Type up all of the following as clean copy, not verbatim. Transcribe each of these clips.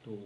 तो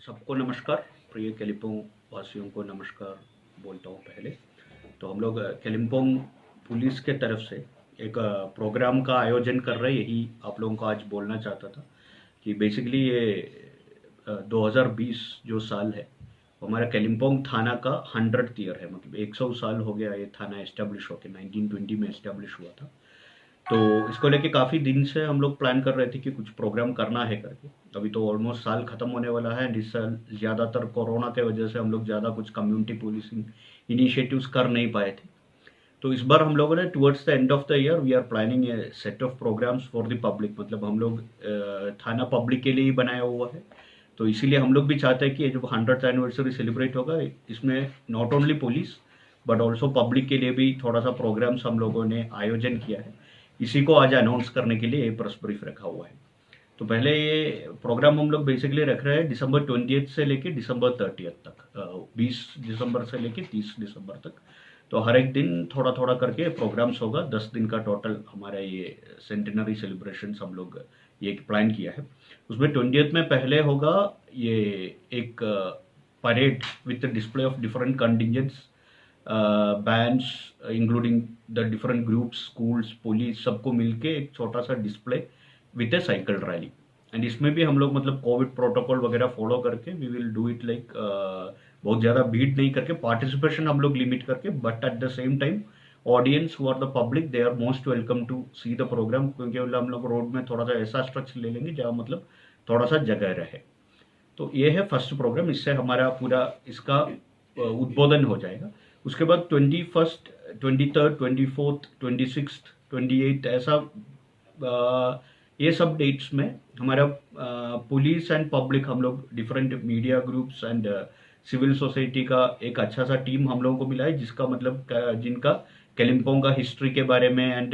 सबको नमस्कार, प्रिय कालिम्पोंग वासियों को नमस्कार बोलता हूँ पहले। तो हम लोग कालिम्पोंग पुलिस के तरफ से एक प्रोग्राम का आयोजन कर रहे हैं, यही आप लोगों को आज बोलना चाहता था कि बेसिकली ये 2020 जो साल है वो हमारा कालिम्पोंग थाना का 100th ईयर है। मतलब 100 साल हो गया ये थाना एस्टेब्लिश होकर, 1920 में एस्टेब्लिश हुआ था। तो इसको लेके काफ़ी दिन से हम लोग प्लान कर रहे थे कि कुछ प्रोग्राम करना है करके। अभी तो ऑलमोस्ट साल ख़त्म होने वाला है एंड इस साल ज़्यादातर कोरोना के वजह से हम लोग ज़्यादा कुछ कम्युनिटी पुलिसिंग इनिशिएटिव्स कर नहीं पाए थे। तो इस बार हम लोगों ने towards the end of the year we are planning a set of programmes for the public. मतलब हम लोग थाना पब्लिक के लिए ही बनाया हुआ है। तो इसीलिए हम लोग भी चाहते हैं कि ये जो 100th एनिवर्सरी सेलिब्रेट होगा इसमें not only police but also public के लिए भी थोड़ा सा प्रोग्राम्स हम लोगों ने आयोजन किया है। इसी को आज अनाउंस करने के लिए ये प्रेस ब्रीफ रखा हुआ है। तो पहले ये प्रोग्राम हम लोग बेसिकली रख रहे हैं दिसंबर 20 से लेके दिसंबर 30 तक, 20 दिसंबर से लेके 30 दिसंबर तक। तो हर एक दिन थोड़ा थोड़ा करके प्रोग्राम्स होगा। 10 दिन का टोटल हमारा ये सेंटिनरी सेलिब्रेशन हम लोग ये प्लान किया है। उसमें 20 में पहले होगा ये एक parade with display of different contingents, bands including the different groups, schools, police, सबको मिलके एक छोटा सा display with a cycle rally. And इसमें भी हम लोग मतलब कोविड प्रोटोकॉल वगैरह फॉलो करके we will do it like बहुत ज़्यादा भीड़ नहीं करके, पार्टिसिपेशन हम लोग लिमिट करके, but at the same time audience who are the public they are most welcome to see the programme. क्योंकि हम लोग रोड में थोड़ा सा ऐसा स्ट्रक्चर ले लेंगे जहाँ मतलब थोड़ा सा जगह रहे। तो ये है फर्स्ट प्रोग्राम। इससे हमारा पूरा इसका उद्बोधन हो जाएगा। उसके बाद 21st, 23rd, 24th, 26th, 28th ऐसा ये सब डेट्स में हमारा पुलिस एंड पब्लिक, हम लोग different media groups and civil society का एक अच्छा सा टीम हम लोगों को मिला है, जिसका मतलब जिनका कालिम्पोंग का हिस्ट्री के बारे में एंड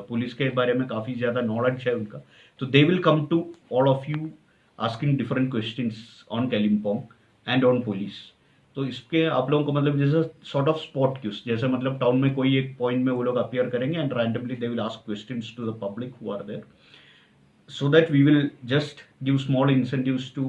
पुलिस के बारे में काफ़ी ज़्यादा नॉलेज है उनका। तो they will come to all of you asking different questions on Kalimpong and on police. तो इसके आप लोगों को मतलब जैसे सॉर्ट ऑफ स्पॉट क्यूज, जैसे मतलब टाउन में कोई एक पॉइंट में वो लोग अपीयर करेंगे and randomly they will ask questions to the public who are there, so that we will just give small incentives to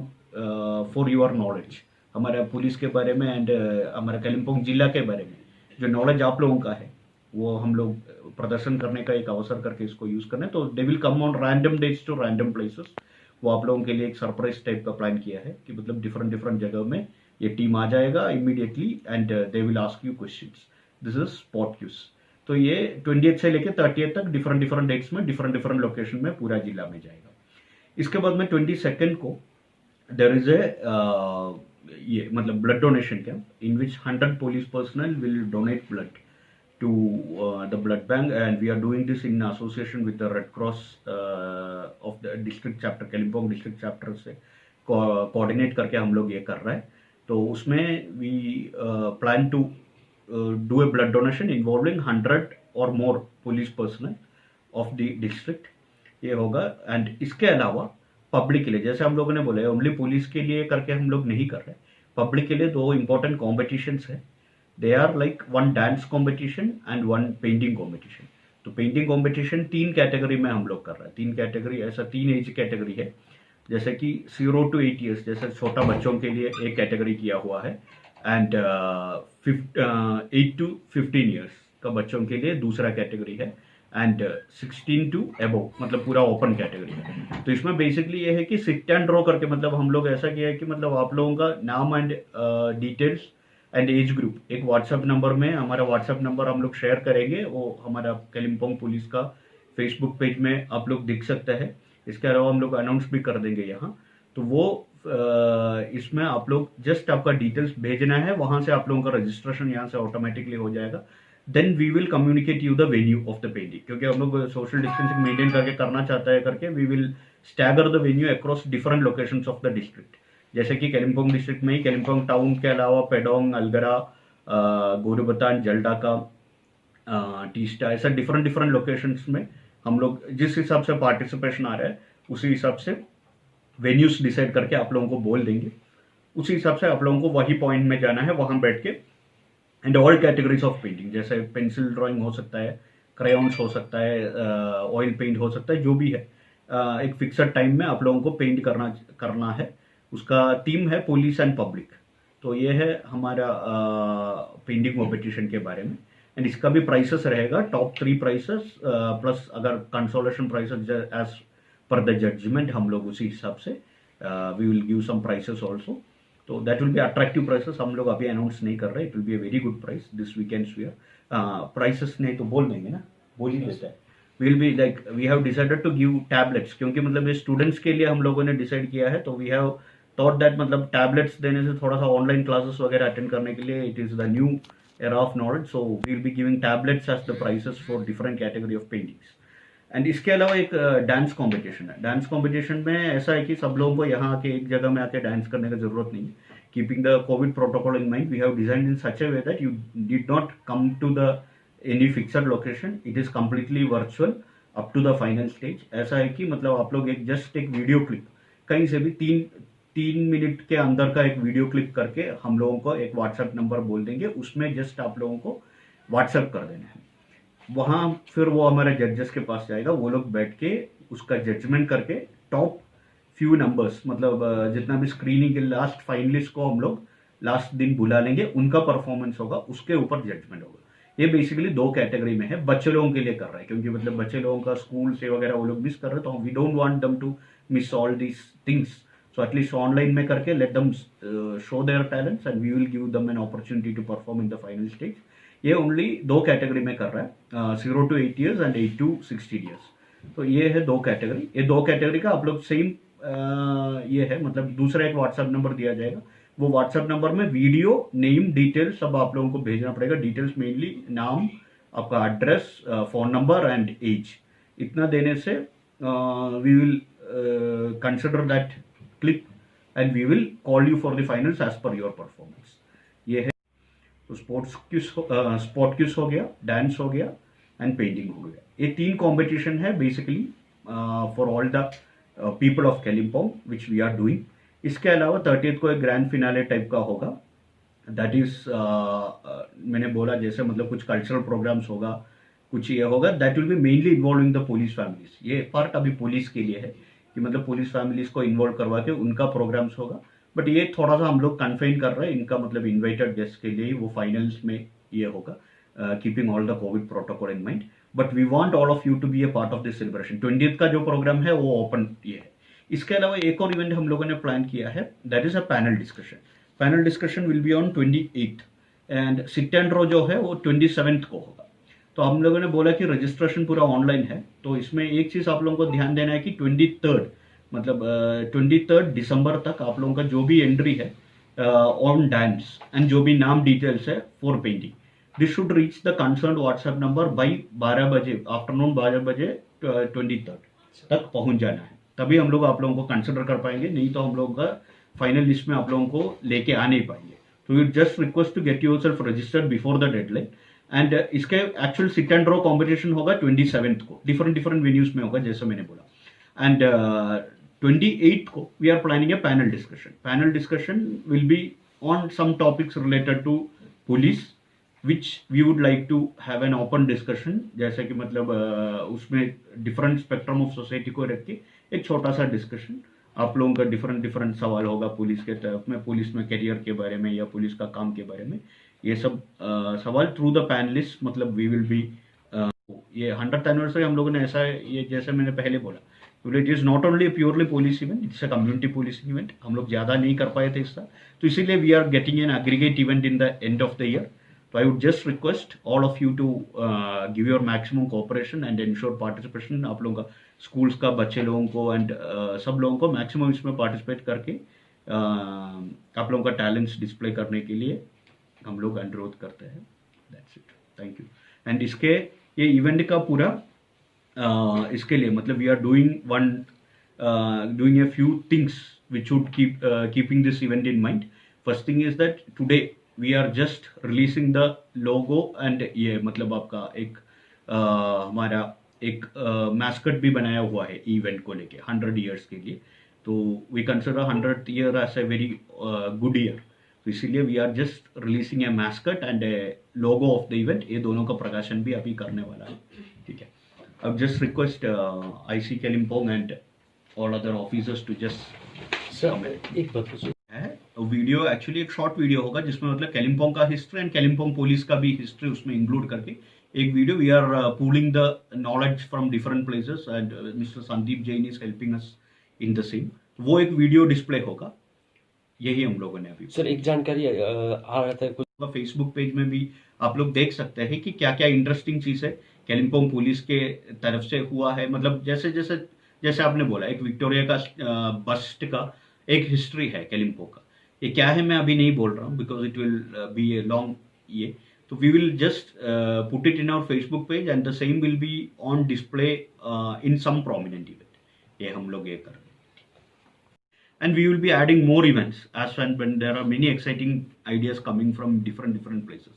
for your knowledge हमारा पुलिस के बारे में एंड हमारा कालिम्पोंग जिला के बारे में जो नॉलेज आप लोगों का है वो हम लोग प्रदर्शन करने का एक अवसर करके इसको यूज करना है। तो they will come on random dates to random places. वो आप लोगों के लिए एक सरप्राइज टाइप का प्लान किया है कि मतलब डिफरेंट डिफरेंट जगह में ये टीम आ जाएगा immediately and they will ask you questions. This is spot quiz. तो ये 20 से लेके 30 तक डिफरेंट डिफरेंट डेट्स में डिफरेंट डिफरेंट लोकेशन में पूरा जिला में जाएगा। इसके बाद में 22nd को देयर इज ए ये मतलब blood donation camp in which 100 police personal will donate blood to the blood bank, and we are doing this in association with the Red Cross of the district chapter, Kalimpong district chapter से coordinate करके हम लोग ये कर रहे हैं। तो उसमें we plan to do a blood donation involving 100 or more police personnel of the district। ये होगा। एंड इसके अलावा पब्लिक के लिए, जैसे हम लोगों ने बोला ओनली पुलिस के लिए करके हम लोग नहीं कर रहे, पब्लिक के लिए 2 इंपॉर्टेंट कॉम्पिटिशन्स है। They are like 1 dance competition and 1 painting competition. तो पेंटिंग कॉम्पिटिशन 3 कैटेगरी में हम लोग कर रहे हैं। 3 कैटेगरी, ऐसा 3 एज कैटेगरी है। जैसे कि 0 to 8 years, जैसे छोटा बच्चों के लिए एक कैटेगरी किया हुआ है एंड 8 to 15 years का बच्चों के लिए दूसरा कैटेगरी है एंड 16 to above मतलब पूरा ओपन कैटेगरी है। तो इसमें बेसिकली ये है कि सिट एंड ड्रॉ करके मतलब हम लोग ऐसा किया है कि मतलब आप लोगों का नाम and details and age group एक व्हाट्सएप नंबर में, हमारा व्हाट्सएप नंबर हम लोग शेयर करेंगे, वो हमारा कालिम्पोंग पुलिस का फेसबुक पेज में आप लोग दिख सकता है। इसके अलावा हम लोग अनाउंस भी कर देंगे यहाँ। तो वो इसमें आप लोग जस्ट आपका डिटेल्स भेजना है, वहाँ से आप लोगों का रजिस्ट्रेशन यहाँ से ऑटोमेटिकली हो जाएगा। Then we will communicate you the venue of the painting, क्योंकि हम लोग सोशल डिस्टेंसिंग मेंटेन करके करना चाहता है करके we will stagger the venue across different locations of the district. जैसे कि कालिम्पोंग डिस्ट्रिक्ट में ही कालिम्पोंग टाउन के अलावा पेडोंग, अलगरा, गोरुबतान, जलडाका, टीस्टा, ऐसा डिफरेंट डिफरेंट लोकेशंस में हम लोग जिस हिसाब से पार्टिसिपेशन आ रहा है उसी हिसाब से वेन्यूज डिसाइड करके आप लोगों को बोल देंगे। उसी हिसाब से आप लोगों को वही पॉइंट में जाना है, वहां बैठ के and all categories of painting, जैसे पेंसिल ड्राइंग हो सकता है, क्रेयॉन्स हो सकता है, ऑयल पेंट हो सकता है, जो भी है एक फिक्सड टाइम में आप लोगों को पेंट करना है। उसका थीम है पुलिस एंड पब्लिक। तो ये है हमारा पेंटिंग कॉम्पिटिशन के बारे में। एंड इसका भी प्राइसेस रहेगा, टॉप 3 प्राइसेस प्लस अगर consolation prizes as per the judgement हम लोग उसी हिसाब से we will give some prizes also. तो that will be attractive prizes, हम लोग अभी अनाउंस नहीं कर रहे। It will be a very good prize this weekend स्वीयर। प्राइसेस नहीं तो बोल देंगे ना, बोल ही देता है। Will be like we have decided to give tablets, क्योंकि मतलब ये स्टूडेंट्स के लिए हम लोगों ने डिसाइड किया है। तो वी हैव थॉट दैट मतलब टैबलेट्स देने से थोड़ा सा ऑनलाइन क्लासेस वगैरह अटेंड करने के लिए it is the new era of knowledge, so we will be giving tablets as the prizes for different category of paintings. And इसके अलावा एक डांस कंपटीशन है। डांस कंपटीशन में ऐसा है कि सब लोगों को यहाँ आके एक जगह में आके डांस करने की जरूरत नहीं है। Keeping the COVID protocol in mind, we have designed in such a way that you did not come to the any fixed location, it is completely virtual up to the final stage. ऐसा है कि मतलब आप लोग एक just एक video clip कहीं से भी 3 मिनट के अंदर का एक वीडियो क्लिप करके हम लोगों को एक व्हाट्सएप नंबर बोल देंगे, उसमें जस्ट आप लोगों को व्हाट्सएप कर देना है। वहाँ फिर वो हमारे जजेस के पास जाएगा, वो लोग बैठ के उसका जजमेंट करके टॉप फ्यू नंबर्स मतलब जितना भी स्क्रीनिंग के लास्ट फाइनलिस्ट को हम लोग लास्ट दिन बुला लेंगे, उनका परफॉर्मेंस होगा, उसके ऊपर जजमेंट होगा। ये बेसिकली 2 कैटेगरी में है, बच्चे लोगों के लिए कर रहा है, क्योंकि मतलब बच्चे लोगों का स्कूल से वगैरह वो लोग मिस कर रहे हैं, तो we don't want them to miss all these things. So at least online में करके let them show their talents and we will give them an opportunity to perform in the final stage. ये only 2 category में कर रहा है, 0 to 8 years and 8 to 16 years। तो ये है 2 कैटेगरी। ये 2 कैटेगरी का आप लोग सेम ये है, मतलब दूसरा एक व्हाट्सएप नंबर दिया जाएगा, वो व्हाट्सएप नंबर में वीडियो, नेम, डिटेल्स सब आप लोगों को भेजना पड़ेगा। डिटेल्स मेनली नाम, आपका address, phone number and age, इतना देने से we will consider that clip and we will call you for the finals as per your performance. ये है तो स्पोर्ट क्यूज हो गया, डांस हो गया एंड पेंटिंग हो गया। ये 3 कॉम्पिटिशन है basically for all the people of Kalimpong which we are doing. इसके अलावा 30th को एक ग्रैंड फिनाले टाइप का होगा, दैट इज मैंने बोला जैसे मतलब कुछ कल्चरल प्रोग्राम्स होगा, कुछ ये होगा, that will B mainly involving the police families. ये पार्ट अभी पुलिस के लिए है कि मतलब पुलिस फैमिलीज को इन्वॉल्व करवा के उनका प्रोग्राम्स होगा। बट ये थोड़ा सा हम लोग कन्फाइन कर रहे हैं, इनका मतलब इन्वाइटेड गेस्ट के लिए वो फाइनल्स में ये होगा, keeping all the COVID protocol in mind. But we want all of you to be a part of this celebration. 20th का जो प्रोग्राम है वो ओपन ये है। इसके अलावा एक और इवेंट हम लोगों ने प्लान किया है, that is a panel discussion. Panel discussion will be on 28th and sit and draw जो है वो 27th को होगा। तो हम लोगों ने बोला कि रजिस्ट्रेशन पूरा ऑनलाइन है, तो इसमें एक चीज आप लोगों को ध्यान देना है कि 23rd मतलब 23rd दिसंबर तक आप लोगों का जो भी एंट्री है ऑन डांस एंड जो भी नाम डिटेल्स है for painting, this should reach the concern WhatsApp number by 12 बजे, आफ्टरनून 12 बजे 23rd तक पहुंच जाना है। तभी हम लोग आप लोगों को कंसिडर कर पाएंगे, नहीं तो हम लोगों का फाइनल लिस्ट में आप लोगों को लेके आ नहीं पाएंगे। तो we just request to get yourself registered before the deadline. And इसके actual sit and draw competition होगा 27th को, डिफरेंट वेन्यूज में होगा जैसे मैंने बोला। एंड 28th को we are planning a panel discussion. Panel discussion will be on some topics related to police which we would like to have an open discussion, जैसे कि मतलब उसमें डिफरेंट स्पेक्ट्रम ऑफ सोसाइटी को रख के एक छोटा सा डिस्कशन, आप लोगों का डिफरेंट सवाल होगा पुलिस के तरफ में, पुलिस में करियर के बारे में या पुलिस का काम के बारे में, ये सब सवाल थ्रू द पैनलिस्ट। मतलब वी विल बी ये 100th एनिवर्सरी हम लोगों ने ऐसा ये जैसे मैंने पहले बोला, it is not only purely police event, it's a community police event. हम लोग ज़्यादा नहीं कर पाए थे इसका, तो इसीलिए we are getting an aggregate event in the end of the year. तो I would just request all of you to give your maximum cooperation and ensure participation. आप लोगों का स्कूल्स का बच्चे लोगों को एंड सब लोगों को मैक्सिमम इसमें पार्टिसिपेट करके आप लोगों का टैलेंट्स डिस्प्ले करने के लिए हम लोग अनुरोध करते हैं। That's it, thank you. And इसके ये इवेंट का पूरा इसके लिए मतलब we are doing a few things which should keeping this event in mind. First thing is that today we are just releasing the logo and ये मतलब आपका एक हमारा एक मैस्कट भी बनाया हुआ है इवेंट को लेके 100 years के लिए। तो we consider 100th year as a very good year, तो इसीलिए we are just releasing a mascot and a logo of the event. ये दोनों का प्रकाशन भी अभी करने वाला है, ठीक है। I would just request IC Kalimpong and all other officers to just sir एक बात पूछो है वीडियो एक्चुअली एक शॉर्ट वीडियो होगा जिसमें मतलब कैलिम्पोंग का हिस्ट्री एंड कैलिम्पोंग पुलिस का भी हिस्ट्री उसमें इंक्लूड करके एक video we are pooling the knowledge from different places and mister Sandeep Jain is helping us in the same वो एक वीडियो डिस्प्ले होगा यही हम लोगों ने अभी सर एक जानकारी आ रहा था कुछ फेसबुक पेज में भी आप लोग देख सकते हैं कि क्या क्या इंटरेस्टिंग चीज है कैलिम्पोंग पुलिस के तरफ से हुआ है मतलब जैसे जैसे जैसे आपने बोला एक विक्टोरिया का बस्ट का एक हिस्ट्री है कैलिम्पोंग का ये क्या है मैं अभी नहीं बोल रहा हूँ because it will be a long ये तो we will just put it in our Facebook page and the same will be on display in some prominent event ये हम लोग ये कर रहे हैं and we will be adding more events as when there are many exciting ideas coming from different places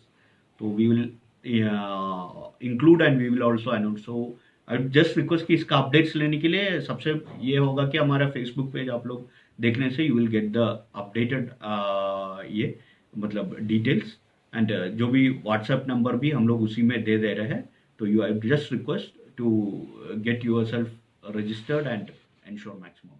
so we will include and we will also announce so I would just request कि इसका updates लेने के लिए सबसे ये होगा कि हमारा फेसबुक पेज आप लोग देखने से you will get the updated ये मतलब डिटेल्स एंड जो भी व्हाट्सएप नंबर भी हम लोग उसी में दे रहे हैं तो you I just request to get yourself registered and ensure maximum